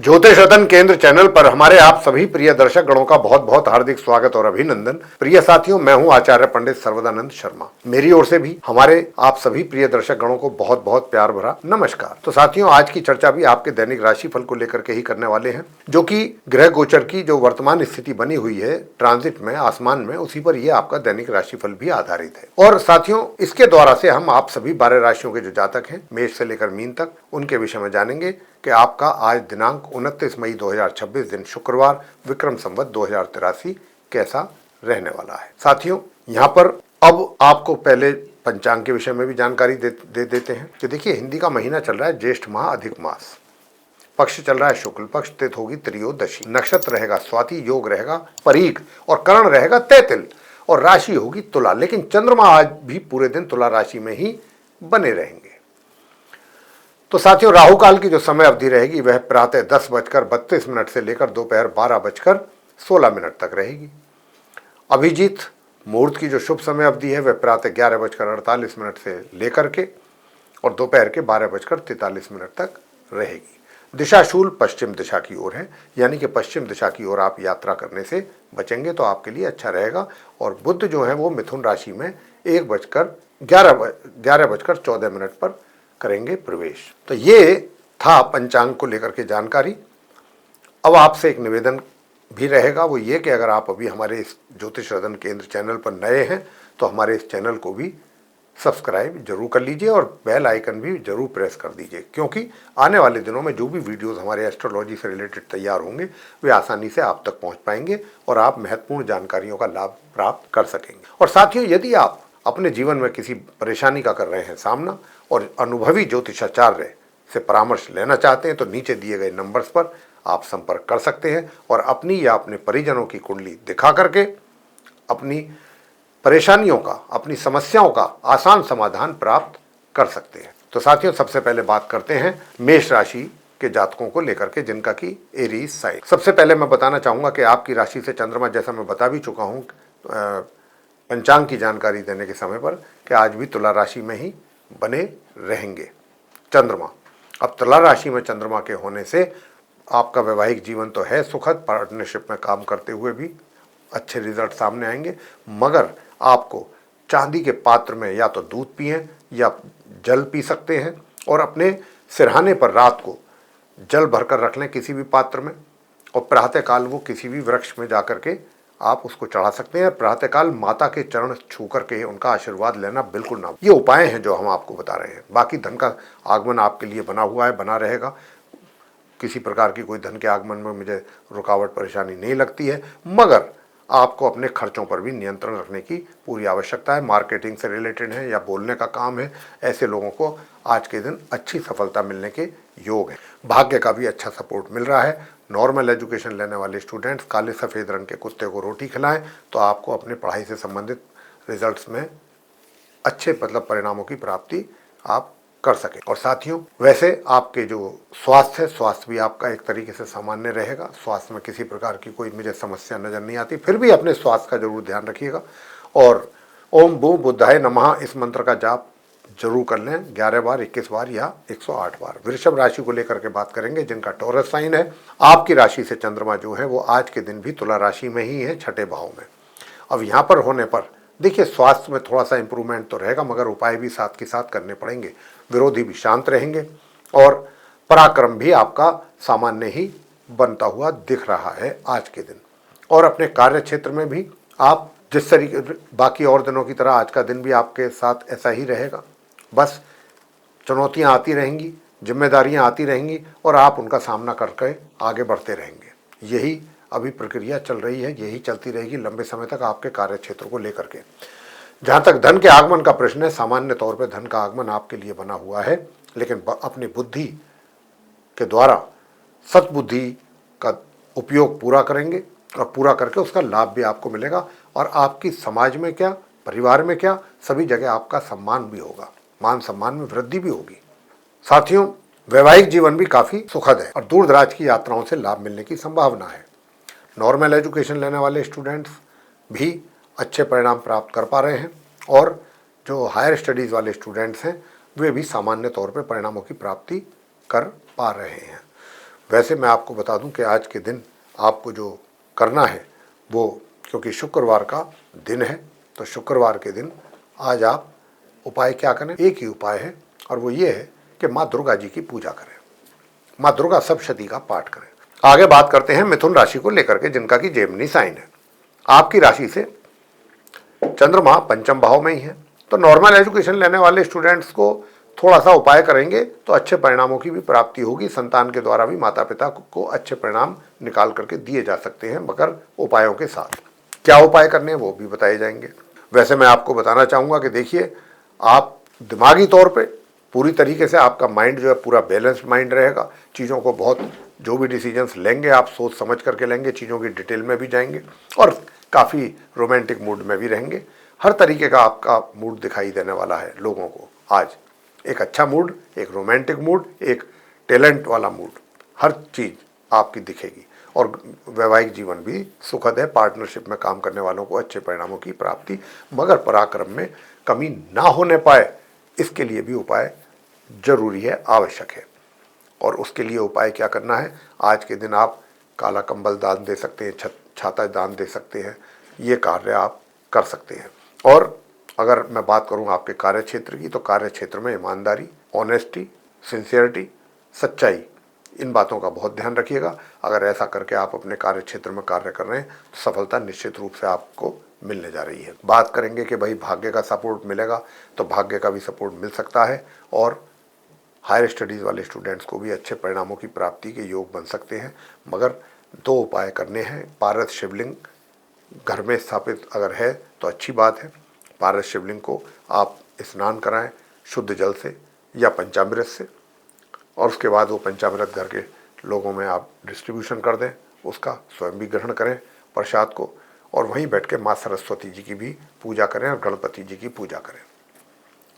ज्योतिष रतन केंद्र चैनल पर हमारे आप सभी प्रिय दर्शक गणों का बहुत बहुत हार्दिक स्वागत और अभिनंदन। प्रिय साथियों, मैं हूं आचार्य पंडित सर्वदानंद शर्मा। मेरी ओर से भी हमारे आप सभी प्रिय दर्शक गणों को बहुत बहुत प्यार भरा नमस्कार। तो साथियों, आज की चर्चा भी आपके दैनिक राशिफल को लेकर के ही करने वाले हैं, जो कि ग्रह गोचर की जो वर्तमान स्थिति बनी हुई है ट्रांजिट में, आसमान में, उसी पर यह आपका दैनिक राशिफल भी आधारित है। और साथियों, इसके द्वारा से हम आप सभी 12 राशियों के जो जातक हैं, मेष से लेकर मीन तक, उनके विषय में जानेंगे कि आपका आज दिनांक 29 मई 2026 दिन शुक्रवार विक्रम संवत 2083 कैसा रहने वाला है। साथियों, यहाँ पर अब आपको पहले पंचांग के विषय में भी जानकारी दे देते हैं कि देखिए, हिंदी का महीना चल रहा है ज्येष्ठ माह अधिक मास, पक्ष चल रहा है शुक्ल पक्ष, तिथि होगी त्रयोदशी, नक्षत्र रहेगा स्वाति, योग रहेगा परीग और करण रहेगा तैतिल और राशि होगी तुला। लेकिन चंद्रमा आज भी पूरे दिन तुला राशि में ही बने रहेंगे। तो साथियों, राहु काल की जो समय अवधि रहेगी वह प्रातः 10:32 से लेकर दोपहर 12:16 तक रहेगी। अभिजीत मुहूर्त की जो शुभ समय अवधि है वह प्रातः 11:48 से लेकर के और दोपहर के 12:43 तक रहेगी। दिशाशूल पश्चिम दिशा की ओर है, यानी कि पश्चिम दिशा की ओर आप यात्रा करने से बचेंगे तो आपके लिए अच्छा रहेगा। और बुध जो है वो मिथुन राशि में 11:14 पर करेंगे प्रवेश। तो ये था पंचांग को लेकर के जानकारी। अब आपसे एक निवेदन भी रहेगा, वो ये कि अगर आप अभी हमारे इस ज्योतिष रतन केंद्र चैनल पर नए हैं तो हमारे इस चैनल को भी सब्सक्राइब जरूर कर लीजिए और बेल आइकन भी जरूर प्रेस कर दीजिए, क्योंकि आने वाले दिनों में जो भी वीडियोस हमारे एस्ट्रोलॉजी से रिलेटेड तैयार होंगे वे आसानी से आप तक पहुंच पाएंगे और आप महत्वपूर्ण जानकारियों का लाभ प्राप्त कर सकेंगे। और साथियों, यदि आप अपने जीवन में किसी परेशानी का कर रहे हैं सामना और अनुभवी ज्योतिषाचार्य से परामर्श लेना चाहते हैं तो नीचे दिए गए नंबर्स पर आप संपर्क कर सकते हैं और अपनी या अपने परिजनों की कुंडली दिखा करके अपनी परेशानियों का, अपनी समस्याओं का आसान समाधान प्राप्त कर सकते हैं। तो साथियों, सबसे पहले बात करते हैं मेष राशि के जातकों को लेकर के, जिनका की एरीज साइन। सबसे पहले मैं बताना चाहूंगा कि आपकी राशि से चंद्रमा, जैसा मैं बता भी चुका हूं पंचांग की जानकारी देने के समय पर, कि आज भी तुला राशि में ही बने रहेंगे चंद्रमा। अब तुला राशि में चंद्रमा के होने से आपका वैवाहिक जीवन तो है सुखद, पार्टनरशिप में काम करते हुए भी अच्छे रिजल्ट सामने आएंगे, मगर आपको चांदी के पात्र में या तो दूध पिएं या जल पी सकते हैं और अपने सिरहाने पर रात को जल भरकर रख लें किसी भी पात्र में और प्रातःकाल वो किसी भी वृक्ष में जाकर के आप उसको चढ़ा सकते हैं। प्रातःकाल माता के चरण छू करके उनका आशीर्वाद लेना बिल्कुल ना। ये उपाय हैं जो हम आपको बता रहे हैं। बाकी धन का आगमन आपके लिए बना हुआ है, बना रहेगा। किसी प्रकार की कोई धन के आगमन में मुझे रुकावट परेशानी नहीं लगती है, मगर आपको अपने खर्चों पर भी नियंत्रण रखने की पूरी आवश्यकता है। मार्केटिंग से रिलेटेड है या बोलने का काम है, ऐसे लोगों को आज के दिन अच्छी सफलता मिलने के योग है। भाग्य का भी अच्छा सपोर्ट मिल रहा है। नॉर्मल एजुकेशन लेने वाले स्टूडेंट्स काले सफ़ेद रंग के कुत्ते को रोटी खिलाएं तो आपको अपने पढ़ाई से संबंधित रिजल्ट्स में अच्छे परिणामों की प्राप्ति आप कर सकें। और साथियों, वैसे आपके जो स्वास्थ्य है, स्वास्थ्य भी आपका एक तरीके से सामान्य रहेगा। स्वास्थ्य में किसी प्रकार की कोई मुझे समस्या नज़र नहीं आती, फिर भी अपने स्वास्थ्य का जरूर ध्यान रखिएगा। और ओम भू बुद्धाय नमः इस मंत्र का जाप जरूर कर लें 11 बार, 21 बार या 108 बार। वृषभ राशि को लेकर के बात करेंगे, जिनका टॉरस साइन है। आपकी राशि से चंद्रमा जो है वो आज के दिन भी तुला राशि में ही है, छठे भाव में। अब यहाँ पर होने पर देखिए, स्वास्थ्य में थोड़ा सा इंप्रूवमेंट तो रहेगा, मगर उपाय भी साथ के साथ करने पड़ेंगे। विरोधी भी शांत रहेंगे और पराक्रम भी आपका सामान्य ही बनता हुआ दिख रहा है आज के दिन। और अपने कार्य क्षेत्र में भी आप जिस तरीके बाकी और दिनों की तरह आज का दिन भी आपके साथ ऐसा ही रहेगा। बस चुनौतियां आती रहेंगी, जिम्मेदारियां आती रहेंगी और आप उनका सामना करके आगे बढ़ते रहेंगे। यही अभी प्रक्रिया चल रही है, यही चलती रहेगी लंबे समय तक आपके कार्य क्षेत्र को लेकर के। जहाँ तक धन के आगमन का प्रश्न है, सामान्य तौर पर धन का आगमन आपके लिए बना हुआ है, लेकिन अपनी बुद्धि के द्वारा सद्बुद्धि का उपयोग पूरा करेंगे और पूरा करके उसका लाभ भी आपको मिलेगा। और आपकी समाज में क्या, परिवार में क्या, सभी जगह आपका सम्मान भी होगा, मान सम्मान में वृद्धि भी होगी। साथियों, वैवाहिक जीवन भी काफ़ी सुखद है और दूर दराज की यात्राओं से लाभ मिलने की संभावना है। नॉर्मल एजुकेशन लेने वाले स्टूडेंट्स भी अच्छे परिणाम प्राप्त कर पा रहे हैं और जो हायर स्टडीज़ वाले स्टूडेंट्स हैं वे भी सामान्य तौर पर परिणामों की प्राप्ति कर पा रहे हैं। वैसे मैं आपको बता दूं कि आज के दिन आपको जो करना है वो, क्योंकि शुक्रवार का दिन है, तो शुक्रवार के दिन आज आप उपाय क्या करें, एक ही उपाय है और वो ये है कि माँ दुर्गा जी की पूजा करें, माँ दुर्गा सप्तशती का पाठ करें। आगे बात करते हैं मिथुन राशि को लेकर के, जिनका कि जेमिनी साइन है। आपकी राशि से चंद्रमा पंचम भाव में ही है, तो नॉर्मल एजुकेशन लेने वाले स्टूडेंट्स को थोड़ा सा उपाय करेंगे तो अच्छे परिणामों की भी प्राप्ति होगी। संतान के द्वारा भी माता पिता को अच्छे परिणाम निकाल करके दिए जा सकते हैं, मगर उपायों के साथ। क्या उपाय करने हैं वो भी बताए जाएंगे। वैसे मैं आपको बताना चाहूँगा कि देखिए, आप दिमागी तौर पे पूरी तरीके से आपका माइंड जो है पूरा बैलेंस्ड माइंड रहेगा। चीज़ों को बहुत, जो भी डिसीजंस लेंगे आप सोच समझ करके लेंगे, चीज़ों की डिटेल में भी जाएंगे और काफ़ी रोमांटिक मूड में भी रहेंगे। हर तरीके का आपका मूड दिखाई देने वाला है लोगों को आज। एक अच्छा मूड, एक रोमांटिक मूड, एक टैलेंट वाला मूड, हर चीज़ आपकी दिखेगी। और वैवाहिक जीवन भी सुखद है। पार्टनरशिप में काम करने वालों को अच्छे परिणामों की प्राप्ति, मगर पराक्रम में कमी ना होने पाए, इसके लिए भी उपाय जरूरी है, आवश्यक है। और उसके लिए उपाय क्या करना है, आज के दिन आप काला कंबल दान दे सकते हैं, छाता दान दे सकते हैं, ये कार्य आप कर सकते हैं। और अगर मैं बात करूं आपके कार्य क्षेत्र की, तो कार्य क्षेत्र में ईमानदारी, ऑनेस्टी, सिंसियरिटी, सच्चाई, इन बातों का बहुत ध्यान रखिएगा। अगर ऐसा करके आप अपने कार्य क्षेत्र में कार्य कर रहे हैं तो सफलता निश्चित रूप से आपको मिलने जा रही है। बात करेंगे कि भाई भाग्य का सपोर्ट मिलेगा, तो भाग्य का भी सपोर्ट मिल सकता है और हायर स्टडीज़ वाले स्टूडेंट्स को भी अच्छे परिणामों की प्राप्ति के योग बन सकते हैं। मगर दो उपाय करने हैं। पारस शिवलिंग घर में स्थापित अगर है तो अच्छी बात है। पारस शिवलिंग को आप स्नान कराएं शुद्ध जल से या पंचामृत से, और उसके बाद वो पंचामृत घर के लोगों में आप डिस्ट्रीब्यूशन कर दें, उसका स्वयं भी ग्रहण करें प्रसाद को, और वहीं बैठ के माँ सरस्वती जी की भी पूजा करें और गणपति जी की पूजा करें।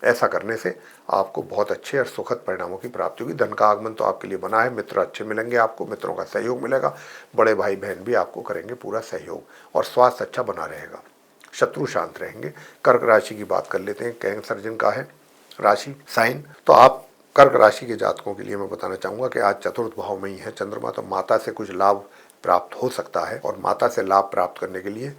ऐसा करने से आपको बहुत अच्छे और सुखद परिणामों की प्राप्ति होगी। धन का आगमन तो आपके लिए बना है, मित्र अच्छे मिलेंगे आपको, मित्रों का सहयोग मिलेगा, बड़े भाई बहन भी आपको करेंगे पूरा सहयोग, और स्वास्थ्य अच्छा बना रहेगा, शत्रु शांत रहेंगे। कर्क राशि की बात कर लेते हैं। कैंसर जिनका है राशि साइन, तो आप कर्क राशि के जातकों के लिए मैं बताना चाहूँगा कि आज चतुर्थ भाव में ही है चंद्रमा, तो माता से कुछ लाभ प्राप्त हो सकता है। और माता से लाभ प्राप्त करने के लिए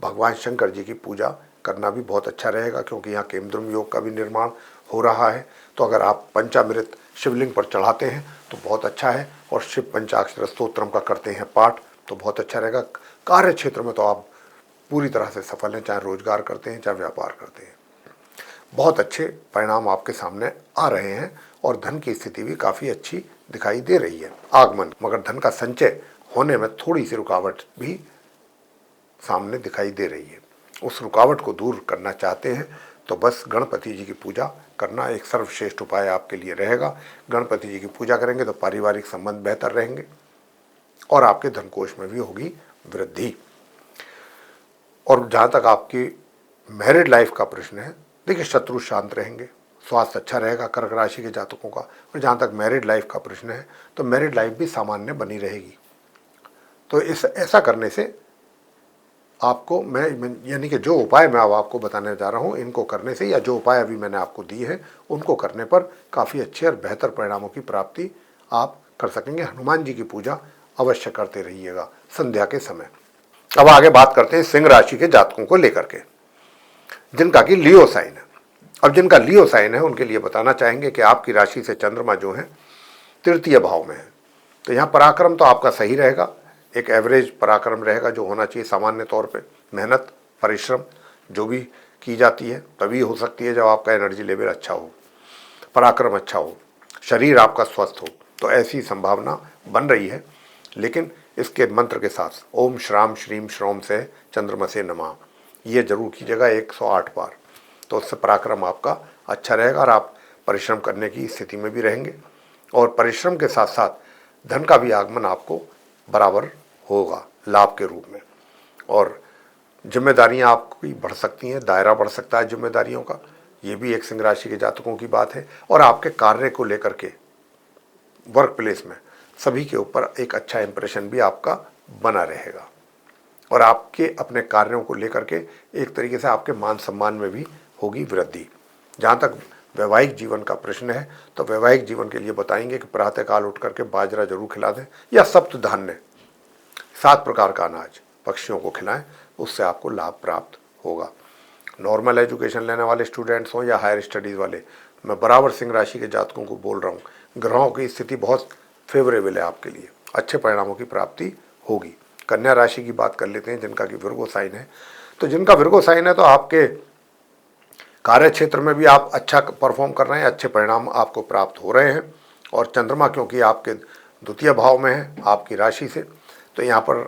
भगवान शंकर जी की पूजा करना भी बहुत अच्छा रहेगा, क्योंकि यहाँ केमद्रुम योग का भी निर्माण हो रहा है। तो अगर आप पंचामृत शिवलिंग पर चढ़ाते हैं तो बहुत अच्छा है, और शिव पंचाक्षर स्तोत्रम का करते हैं पाठ तो बहुत अच्छा रहेगा। कार्य क्षेत्र में तो आप पूरी तरह से सफल हैं, चाहे रोजगार करते हैं चाहे व्यापार करते हैं। बहुत अच्छे परिणाम आपके सामने आ रहे हैं और धन की स्थिति भी काफ़ी अच्छी दिखाई दे रही है। आगमन, मगर धन का संचय होने में थोड़ी सी रुकावट भी सामने दिखाई दे रही है। उस रुकावट को दूर करना चाहते हैं तो बस गणपति जी की पूजा करना एक सर्वश्रेष्ठ उपाय आपके लिए रहेगा। गणपति जी की पूजा करेंगे तो पारिवारिक संबंध बेहतर रहेंगे और आपके धनकोष में भी होगी वृद्धि। और जहाँ तक आपकी मैरिड लाइफ का प्रश्न है, देखिए शत्रु शांत रहेंगे, स्वास्थ्य अच्छा रहेगा कर्क राशि के जातकों का। और जहाँ तक मैरिड लाइफ का प्रश्न है तो मैरिड लाइफ भी सामान्य बनी रहेगी। तो ऐसा करने से आपको मैं यानी कि जो उपाय मैं अब आपको बताने जा रहा हूँ, इनको करने से या जो उपाय अभी मैंने आपको दिए हैं उनको करने पर काफ़ी अच्छे और बेहतर परिणामों की प्राप्ति आप कर सकेंगे। हनुमान जी की पूजा अवश्य करते रहिएगा संध्या के समय। अब आगे बात करते हैं सिंह राशि के जातकों को लेकर के, जिनका कि लियो साइन है। अब जिनका लियो साइन है उनके लिए बताना चाहेंगे कि आपकी राशि से चंद्रमा जो है तृतीय भाव में है, तो यहाँ पराक्रम तो आपका सही रहेगा, एक एवरेज पराक्रम रहेगा जो होना चाहिए सामान्य तौर पे। मेहनत परिश्रम जो भी की जाती है तभी हो सकती है जब आपका एनर्जी लेवल अच्छा हो, पराक्रम अच्छा हो, शरीर आपका स्वस्थ हो, तो ऐसी संभावना बन रही है। लेकिन इसके मंत्र के साथ ओम श्राम श्रीम श्रोम से चंद्रमसे नमः ये जरूर कीजिएगा 108 बार, तो उससे पराक्रम आपका अच्छा रहेगा और आप परिश्रम करने की स्थिति में भी रहेंगे। और परिश्रम के साथ साथ धन का भी आगमन आपको बराबर होगा लाभ के रूप में। और जिम्मेदारियां आपकी बढ़ सकती हैं, दायरा बढ़ सकता है जिम्मेदारियों का, ये भी एक सिंह राशि के जातकों की बात है। और आपके कार्य को लेकर के वर्क प्लेस में सभी के ऊपर एक अच्छा इंप्रेशन भी आपका बना रहेगा, और आपके अपने कार्यों को लेकर के एक तरीके से आपके मान सम्मान में भी होगी वृद्धि। जहाँ तक वैवाहिक जीवन का प्रश्न है तो वैवाहिक जीवन के लिए बताएंगे कि प्रातःकाल उठ करके बाजरा जरूर खिला दें या सप्त धान्य 7 प्रकार का अनाज पक्षियों को खिलाएं, उससे आपको लाभ प्राप्त होगा। नॉर्मल एजुकेशन लेने वाले स्टूडेंट्स हों या हायर स्टडीज़ वाले, मैं बराबर सिंह राशि के जातकों को बोल रहा हूँ, ग्रहों की स्थिति बहुत फेवरेबल है आपके लिए, अच्छे परिणामों की प्राप्ति होगी। कन्या राशि की बात कर लेते हैं जिनका कि विर्गो साइन है। तो जिनका विर्गो साइन है तो आपके कार्य क्षेत्र में भी आप अच्छा परफॉर्म कर रहे हैं, अच्छे परिणाम आपको प्राप्त हो रहे हैं। और चंद्रमा क्योंकि आपके द्वितीय भाव में है आपकी राशि से, तो यहाँ पर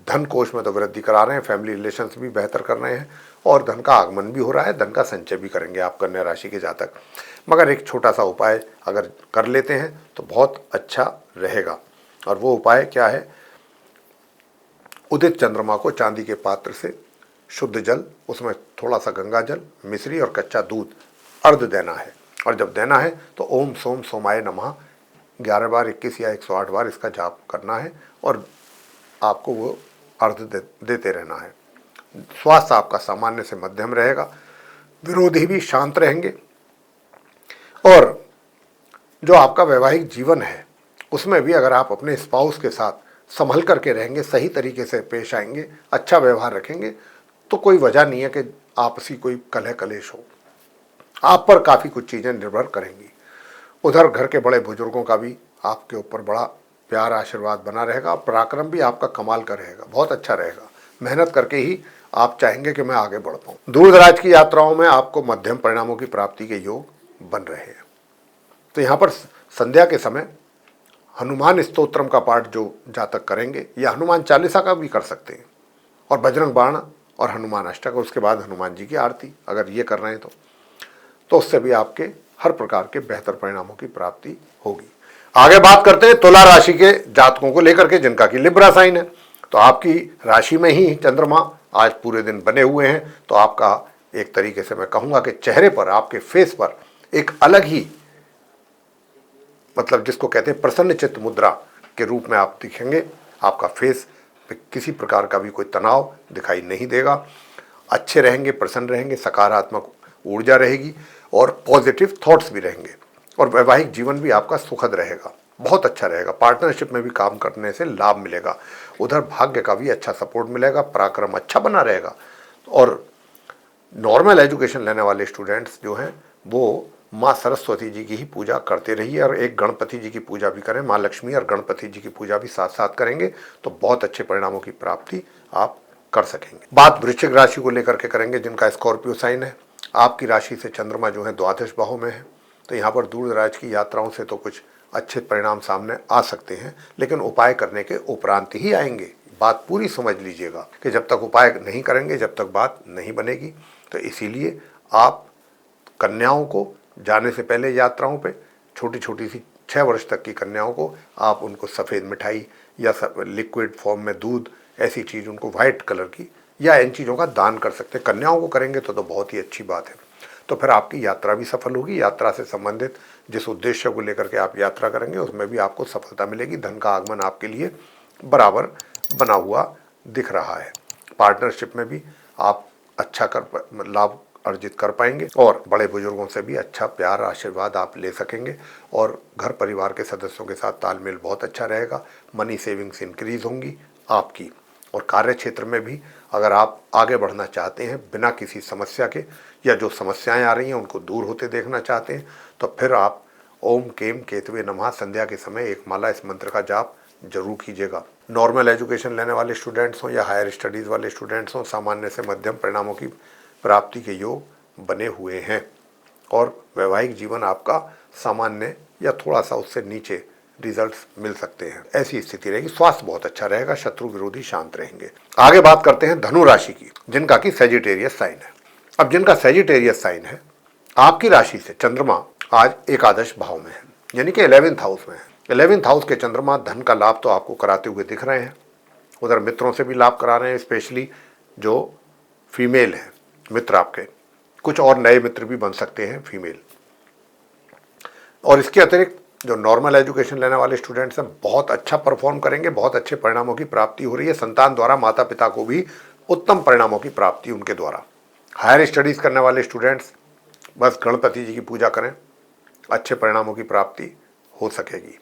धन कोष में तो वृद्धि करा रहे हैं, फैमिली रिलेशंस भी बेहतर कर रहे हैं और धन का आगमन भी हो रहा है, धन का संचय भी करेंगे आप कन्या राशि के जातक। मगर एक छोटा सा उपाय अगर कर लेते हैं तो बहुत अच्छा रहेगा। और वो उपाय क्या है? उदित चंद्रमा को चांदी के पात्र से शुद्ध जल, उसमें थोड़ा सा गंगा जल, मिश्री और कच्चा दूध अर्ध देना है। और जब देना है तो ओम सोम सोमाय नमः 11 बार, 21 या 108 बार इसका जाप करना है और आपको वो अर्ध देते रहना है। स्वास्थ्य आपका सामान्य से मध्यम रहेगा, विरोधी भी शांत रहेंगे और जो आपका वैवाहिक जीवन है उसमें भी अगर आप अपने स्पाउस के साथ संभल करके रहेंगे, सही तरीके से पेश आएंगे, अच्छा व्यवहार रखेंगे, तो कोई वजह नहीं है कि आपसी कोई कलह कलेश हो। आप पर काफ़ी कुछ चीज़ें निर्भर करेंगी। उधर घर के बड़े बुजुर्गों का भी आपके ऊपर बड़ा प्यार आशीर्वाद बना रहेगा, पराक्रम भी आपका कमाल का रहेगा, बहुत अच्छा रहेगा। मेहनत करके ही आप चाहेंगे कि मैं आगे बढ़ पाऊँ। दूर दराज की यात्राओं में आपको मध्यम परिणामों की प्राप्ति के योग बन रहे हैं। तो यहाँ पर संध्या के समय हनुमान स्तोत्रम का पाठ जो जातक करेंगे या हनुमान चालीसा का भी कर सकते हैं, और बजरंग बाण और हनुमान अष्टक, उसके बाद हनुमान जी की आरती अगर ये कर रहे हैं तो उससे भी आपके हर प्रकार के बेहतर परिणामों की प्राप्ति होगी। आगे बात करते हैं तुला राशि के जातकों को लेकर के जिनका कि लिब्रा साइन है। तो आपकी राशि में ही चंद्रमा आज पूरे दिन बने हुए हैं, तो आपका एक तरीके से मैं कहूँगा कि चेहरे पर, आपके फेस पर एक अलग ही, मतलब जिसको कहते हैं प्रसन्न चित्त मुद्रा के रूप में आप दिखेंगे। आपका फेस पे किसी प्रकार का भी कोई तनाव दिखाई नहीं देगा, अच्छे रहेंगे, प्रसन्न रहेंगे, सकारात्मक ऊर्जा रहेगी और पॉजिटिव थॉट्स भी रहेंगे। और वैवाहिक जीवन भी आपका सुखद रहेगा, बहुत अच्छा रहेगा। पार्टनरशिप में भी काम करने से लाभ मिलेगा। उधर भाग्य का भी अच्छा सपोर्ट मिलेगा, पराक्रम अच्छा बना रहेगा। और नॉर्मल एजुकेशन लेने वाले स्टूडेंट्स जो हैं वो माँ सरस्वती जी की ही पूजा करते रहिए और एक गणपति जी की पूजा भी करें। माँ लक्ष्मी और गणपति जी की पूजा भी साथ साथ करेंगे तो बहुत अच्छे परिणामों की प्राप्ति आप कर सकेंगे। बात वृश्चिक राशि को लेकर के करेंगे जिनका स्कॉर्पियो साइन है। आपकी राशि से चंद्रमा जो है द्वादश भाव में है, तो यहाँ पर दूर दराज की यात्राओं से तो कुछ अच्छे परिणाम सामने आ सकते हैं, लेकिन उपाय करने के उपरांत ही आएंगे। बात पूरी समझ लीजिएगा कि जब तक उपाय नहीं करेंगे जब तक बात नहीं बनेगी। तो इसीलिए आप कन्याओं को जाने से पहले यात्राओं पे, छोटी छोटी सी 6 वर्ष तक की कन्याओं को आप उनको सफ़ेद मिठाई या लिक्विड फॉर्म में दूध, ऐसी चीज़ उनको वाइट कलर की या इन चीज़ों का दान कर सकते हैं। कन्याओं को करेंगे तो बहुत ही अच्छी बात है। तो फिर आपकी यात्रा भी सफल होगी। यात्रा से संबंधित जिस उद्देश्य को लेकर के आप यात्रा करेंगे उसमें भी आपको सफलता मिलेगी। धन का आगमन आपके लिए बराबर बना हुआ दिख रहा है। पार्टनरशिप में भी आप अच्छा लाभ अर्जित कर पाएंगे और बड़े बुजुर्गों से भी अच्छा प्यार आशीर्वाद आप ले सकेंगे और घर परिवार के सदस्यों के साथ तालमेल बहुत अच्छा रहेगा। मनी सेविंग्स इंक्रीज होंगी आपकी। और कार्य क्षेत्र में भी अगर आप आगे बढ़ना चाहते हैं बिना किसी समस्या के, या जो समस्याएं आ रही हैं उनको दूर होते देखना चाहते हैं, तो फिर आप ओम केम केतवे नमः संध्या के समय एक माला इस मंत्र का जाप जरूर कीजिएगा। नॉर्मल एजुकेशन लेने वाले स्टूडेंट्स हों या हायर स्टडीज़ वाले स्टूडेंट्स हों, सामान्य से मध्यम परिणामों की प्राप्ति के योग बने हुए हैं और वैवाहिक जीवन आपका सामान्य या थोड़ा सा उससे नीचे रिजल्ट्स मिल सकते हैं, ऐसी स्थिति रहेगी। स्वास्थ्य बहुत अच्छा रहेगा, शत्रु विरोधी शांत रहेंगे। आगे बात करते हैं धनु राशि की जिनका कि सैजिटेरियस साइन है। अब जिनका सैजिटेरियस साइन है, आपकी राशि से चंद्रमा आज एकादश भाव में है, यानी कि 11th हाउस में है। 11th हाउस के चंद्रमा धन का लाभ तो आपको कराते हुए दिख रहे हैं, उधर मित्रों से भी लाभ करा रहे हैं, स्पेशली जो फीमेल है मित्र आपके, कुछ और नए मित्र भी बन सकते हैं फीमेल। और इसके अतिरिक्त जो नॉर्मल एजुकेशन लेने वाले स्टूडेंट्स हैं बहुत अच्छा परफॉर्म करेंगे, बहुत अच्छे परिणामों की प्राप्ति हो रही है। संतान द्वारा माता पिता को भी उत्तम परिणामों की प्राप्ति उनके द्वारा। हायर स्टडीज़ करने वाले स्टूडेंट्स बस गणपति जी की पूजा करें, अच्छे परिणामों की प्राप्ति हो सकेगी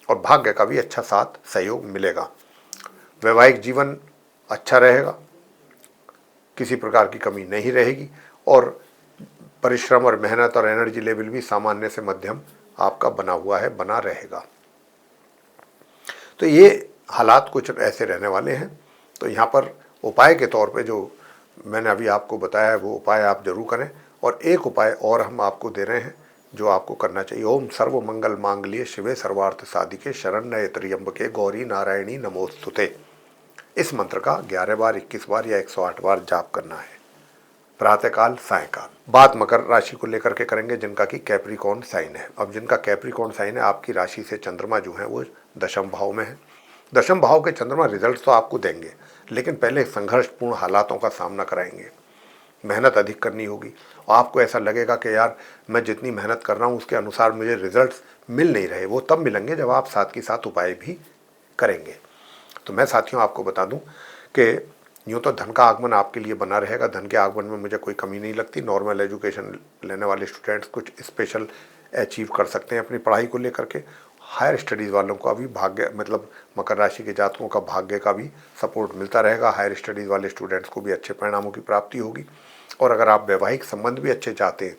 और भाग्य का भी अच्छा साथ सहयोग मिलेगा। वैवाहिक जीवन अच्छा रहेगा, किसी प्रकार की कमी नहीं रहेगी और परिश्रम और मेहनत और एनर्जी लेवल भी सामान्य से मध्यम आपका बना हुआ है, बना रहेगा। तो ये हालात कुछ ऐसे रहने वाले हैं। तो यहाँ पर उपाय के तौर पे जो मैंने अभी आपको बताया है वो उपाय आप जरूर करें। और एक उपाय और हम आपको दे रहे हैं जो आपको करना चाहिए। ओम सर्व मंगल मांगल्ये शिवे सर्वार्थ साधिके शरण्ये त्र्यंबके गौरी नारायणी नमोस्तुते। इस मंत्र का 11 बार, 21 बार या 108 बार जाप करना है, प्रातःकाल सायंकाल। बात मकर राशि को लेकर के करेंगे जिनका कि कैप्रिकॉर्न साइन है। अब जिनका कैप्रिकॉर्न साइन है, आपकी राशि से चंद्रमा जो है वो दशम भाव में है। दशम भाव के चंद्रमा रिजल्ट तो आपको देंगे, लेकिन पहले संघर्षपूर्ण हालातों का सामना कराएंगे। मेहनत अधिक करनी होगी और आपको ऐसा लगेगा कि यार मैं जितनी मेहनत कर रहा हूँ उसके अनुसार मुझे रिजल्ट्स मिल नहीं रहे। वो तब मिलेंगे जब आप साथ के साथ उपाय भी करेंगे। तो मैं साथियों आपको बता दूं कि यूँ तो धन का आगमन आपके लिए बना रहेगा। धन के आगमन में मुझे कोई कमी नहीं लगती। नॉर्मल एजुकेशन लेने वाले स्टूडेंट्स कुछ स्पेशल अचीव कर सकते हैं अपनी पढ़ाई को लेकर के। हायर स्टडीज़ वालों का भी भाग्य, मतलब मकर राशि के जातकों का भाग्य का भी सपोर्ट मिलता रहेगा। हायर स्टडीज़ वाले स्टूडेंट्स को भी अच्छे परिणामों की प्राप्ति होगी। और अगर आप वैवाहिक संबंध भी अच्छे चाहते हैं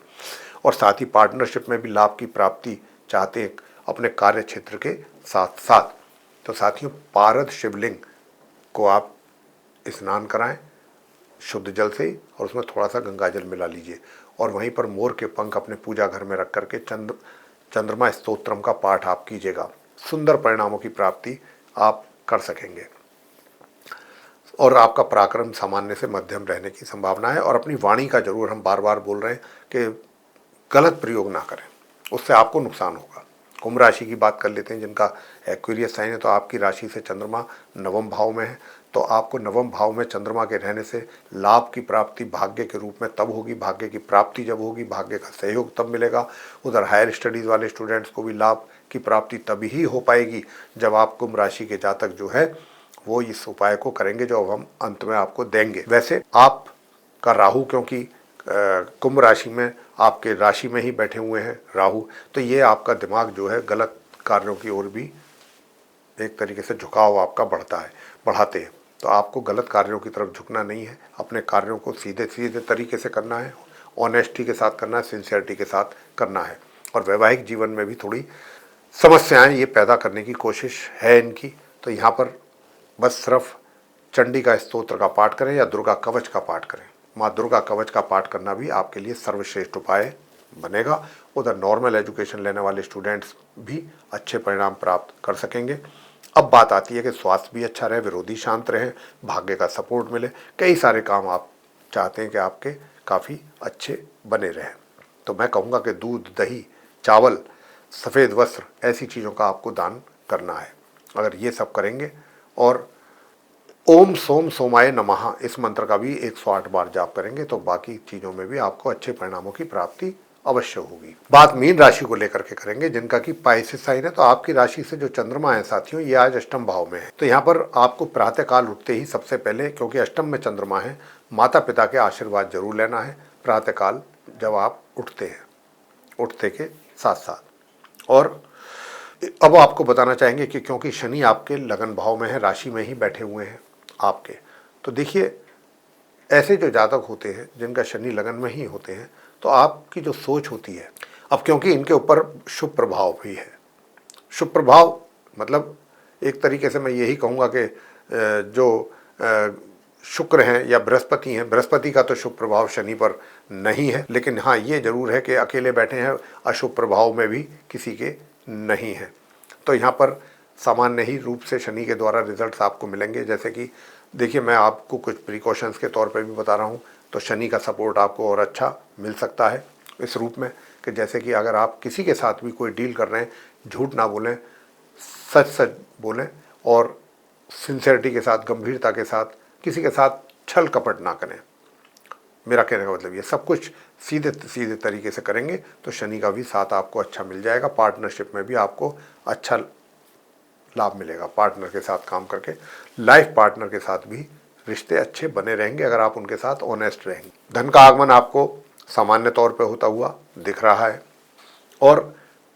और साथ ही पार्टनरशिप में भी लाभ की प्राप्ति चाहते हैं अपने कार्य क्षेत्र के साथ साथ, तो साथियों पारद शिवलिंग को आप स्नान कराएं शुद्ध जल से ही, और उसमें थोड़ा सा गंगा जल मिला लीजिए और वहीं पर मोर के पंख अपने पूजा घर में रख करके चंद्रमा स्तोत्रम का पाठ आप कीजिएगा। सुंदर परिणामों की प्राप्ति आप कर सकेंगे और आपका पराक्रम सामान्य से मध्यम रहने की संभावना है। और अपनी वाणी का जरूर, हम बार बार बोल रहे हैं कि गलत प्रयोग ना करें, उससे आपको नुकसान होगा। कुंभ राशि की बात कर लेते हैं जिनका एक्वेरियस साइन है। तो आपकी राशि से चंद्रमा नवम भाव में है, तो आपको नवम भाव में चंद्रमा के रहने से लाभ की प्राप्ति भाग्य के रूप में तब होगी। भाग्य की प्राप्ति जब होगी, भाग्य का सहयोग तब मिलेगा। उधर हायर स्टडीज़ वाले स्टूडेंट्स को भी लाभ की प्राप्ति तभी ही हो पाएगी जब आप कुंभ राशि के जातक जो है वो इस उपाय को करेंगे जो अब हम अंत में आपको देंगे। वैसे आपका राहु, क्योंकि कुंभ राशि में आपके राशि में ही बैठे हुए हैं राहु, तो ये आपका दिमाग जो है गलत कार्यों की ओर भी एक तरीके से झुकाव आपका बढ़ाते हैं। तो आपको गलत कार्यों की तरफ झुकना नहीं है, अपने कार्यों को सीधे सीधे तरीके से करना है, ऑनेस्टी के साथ करना है, सिंसियरिटी के साथ करना है। और वैवाहिक जीवन में भी थोड़ी समस्याएं ये पैदा करने की कोशिश है इनकी। तो यहाँ पर बस सिर्फ चंडी का स्तोत्र का पाठ करें या दुर्गा कवच का पाठ करें। माँ दुर्गा कवच का पाठ करना भी आपके लिए सर्वश्रेष्ठ उपाय बनेगा। उधर नॉर्मल एजुकेशन लेने वाले स्टूडेंट्स भी अच्छे परिणाम प्राप्त कर सकेंगे। अब बात आती है कि स्वास्थ्य भी अच्छा रहे, विरोधी शांत रहे, भाग्य का सपोर्ट मिले, कई सारे काम आप चाहते हैं कि आपके काफ़ी अच्छे बने रहें। तो मैं कहूँगा कि दूध, दही, चावल, सफ़ेद वस्त्र, ऐसी चीज़ों का आपको दान करना है। अगर ये सब करेंगे और ओम सोम सोमाय नमः इस मंत्र का भी 108 बार जाप करेंगे तो बाकी चीज़ों में भी आपको अच्छे परिणामों की प्राप्ति अवश्य होगी। बात मीन राशि को लेकर के करेंगे जिनका कि पाइसेस साइन है। तो आपकी राशि से जो चंद्रमा है साथियों, ये आज अष्टम भाव में है। तो यहाँ पर आपको प्रातःकाल उठते ही सबसे पहले, क्योंकि अष्टम में चंद्रमा है, माता पिता के आशीर्वाद जरूर लेना है प्रातःकाल जब आप उठते हैं, उठते के साथ साथ। और अब आपको बताना चाहेंगे कि क्योंकि शनि आपके लगन भाव में है, राशि में ही बैठे हुए हैं आपके, तो देखिए ऐसे जो जातक होते हैं जिनका शनि लगन में ही होते हैं, तो आपकी जो सोच होती है, अब क्योंकि इनके ऊपर शुभ प्रभाव भी है। शुभ प्रभाव मतलब एक तरीके से मैं यही कहूँगा कि जो शुक्र हैं या बृहस्पति हैं, बृहस्पति का तो शुभ प्रभाव शनि पर नहीं है, लेकिन हाँ ये जरूर है कि अकेले बैठे हैं, अशुभ प्रभाव में भी किसी के नहीं है। तो यहाँ पर सामान्य ही रूप से शनि के द्वारा रिजल्ट्स आपको मिलेंगे। जैसे कि देखिए मैं आपको कुछ प्रिकॉशंस के तौर पे भी बता रहा हूँ, तो शनि का सपोर्ट आपको और अच्छा मिल सकता है इस रूप में कि जैसे कि अगर आप किसी के साथ भी कोई डील कर रहे हैं, झूठ ना बोलें, सच सच बोलें और सिंसियरिटी के साथ, गंभीरता के साथ, किसी के साथ छल कपट ना करें। मेरा कहने का मतलब ये सब कुछ सीधे सीधे तरीके से करेंगे तो शनि का भी साथ आपको अच्छा मिल जाएगा। पार्टनरशिप में भी आपको अच्छा लाभ मिलेगा। पार्टनर के साथ काम करके, लाइफ पार्टनर के साथ भी रिश्ते अच्छे बने रहेंगे अगर आप उनके साथ ऑनेस्ट रहेंगे। धन का आगमन आपको सामान्य तौर पे होता हुआ दिख रहा है। और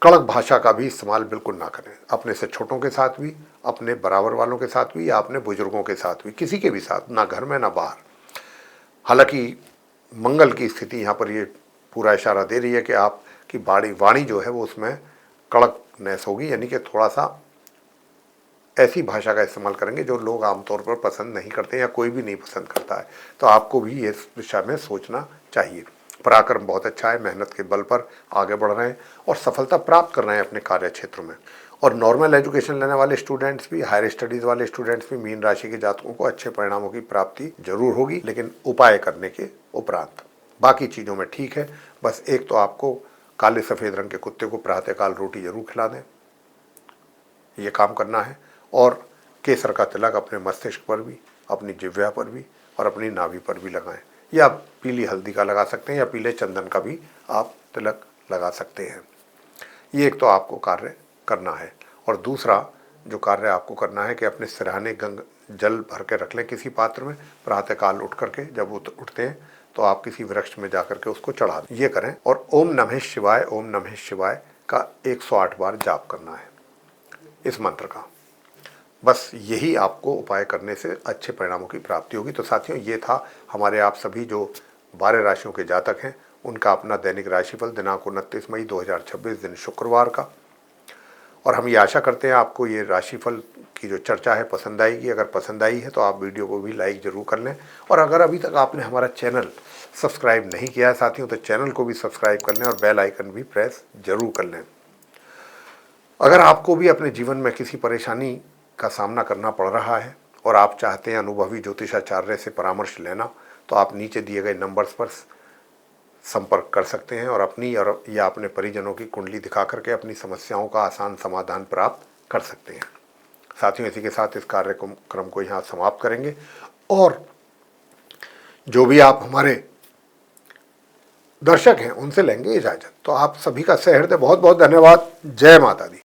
कड़क भाषा का भी इस्तेमाल बिल्कुल ना करें, अपने से छोटों के साथ भी, अपने बराबर वालों के साथ भी, या अपने बुजुर्गों के साथ भी, किसी के भी साथ, ना घर में ना बाहर। हालांकि मंगल की स्थिति यहाँ पर ये पूरा इशारा दे रही है कि आपकी वाणी जो है वो उसमें कड़कनेस होगी, यानी कि थोड़ा सा ऐसी भाषा का इस्तेमाल करेंगे जो लोग आमतौर पर पसंद नहीं करते या कोई भी नहीं पसंद करता है। तो आपको भी इस दिशा में सोचना चाहिए। पराक्रम बहुत अच्छा है, मेहनत के बल पर आगे बढ़ रहे हैं और सफलता प्राप्त कर रहे हैं अपने कार्य क्षेत्र में। और नॉर्मल एजुकेशन लेने वाले स्टूडेंट्स भी, हायर स्टडीज़ वाले स्टूडेंट्स भी, मीन राशि के जातकों को अच्छे परिणामों की प्राप्ति जरूर होगी, लेकिन उपाय करने के उपरांत। बाकी चीज़ों में ठीक है, बस एक तो आपको काले सफ़ेद रंग के कुत्ते को प्रातःकाल रोटी जरूर खिला दें, ये काम करना है। और केसर का तिलक अपने मस्तिष्क पर भी, अपनी जिह्वा पर भी और अपनी नाभि पर भी लगाएं, या पीली हल्दी का लगा सकते हैं या पीले चंदन का भी आप तिलक लगा सकते हैं। ये एक तो आपको कार्य करना है। और दूसरा जो कार्य आपको करना है कि अपने सिरहाने जल भर के रख लें किसी पात्र में, प्रातःकाल उठ करके जब उठते हैं तो आप किसी वृक्ष में जा करके उसको चढ़ा दें, ये करें। और ओम नमः शिवाय, ओम नमः शिवाय का 108 बार जाप करना है इस मंत्र का। बस यही आपको उपाय करने से अच्छे परिणामों की प्राप्ति होगी। तो साथियों, ये था हमारे आप सभी जो 12 राशियों के जातक हैं उनका अपना दैनिक राशिफल दिनांक 29 मई 2026 दिन शुक्रवार का। और हम ये आशा करते हैं आपको ये राशिफल की जो चर्चा है पसंद आएगी। अगर पसंद आई है तो आप वीडियो को भी लाइक ज़रूर कर लें। और अगर अभी तक आपने हमारा चैनल सब्सक्राइब नहीं किया है साथियों, तो चैनल को भी सब्सक्राइब कर लें और बेल आइकन भी प्रेस जरूर कर लें। अगर आपको भी अपने जीवन में किसी परेशानी का सामना करना पड़ रहा है और आप चाहते हैं अनुभवी ज्योतिषाचार्य से परामर्श लेना, तो आप नीचे दिए गए नंबर्स पर संपर्क कर सकते हैं और अपनी और या अपने परिजनों की कुंडली दिखा करके अपनी समस्याओं का आसान समाधान प्राप्त कर सकते हैं। साथियों, इसी के साथ इस कार्यक्रम को यहाँ समाप्त करेंगे। और जो भी आप हमारे दर्शक हैं उनसे लेंगे इजाज़त। तो आप सभी का सहृदय बहुत बहुत धन्यवाद। जय माता दी।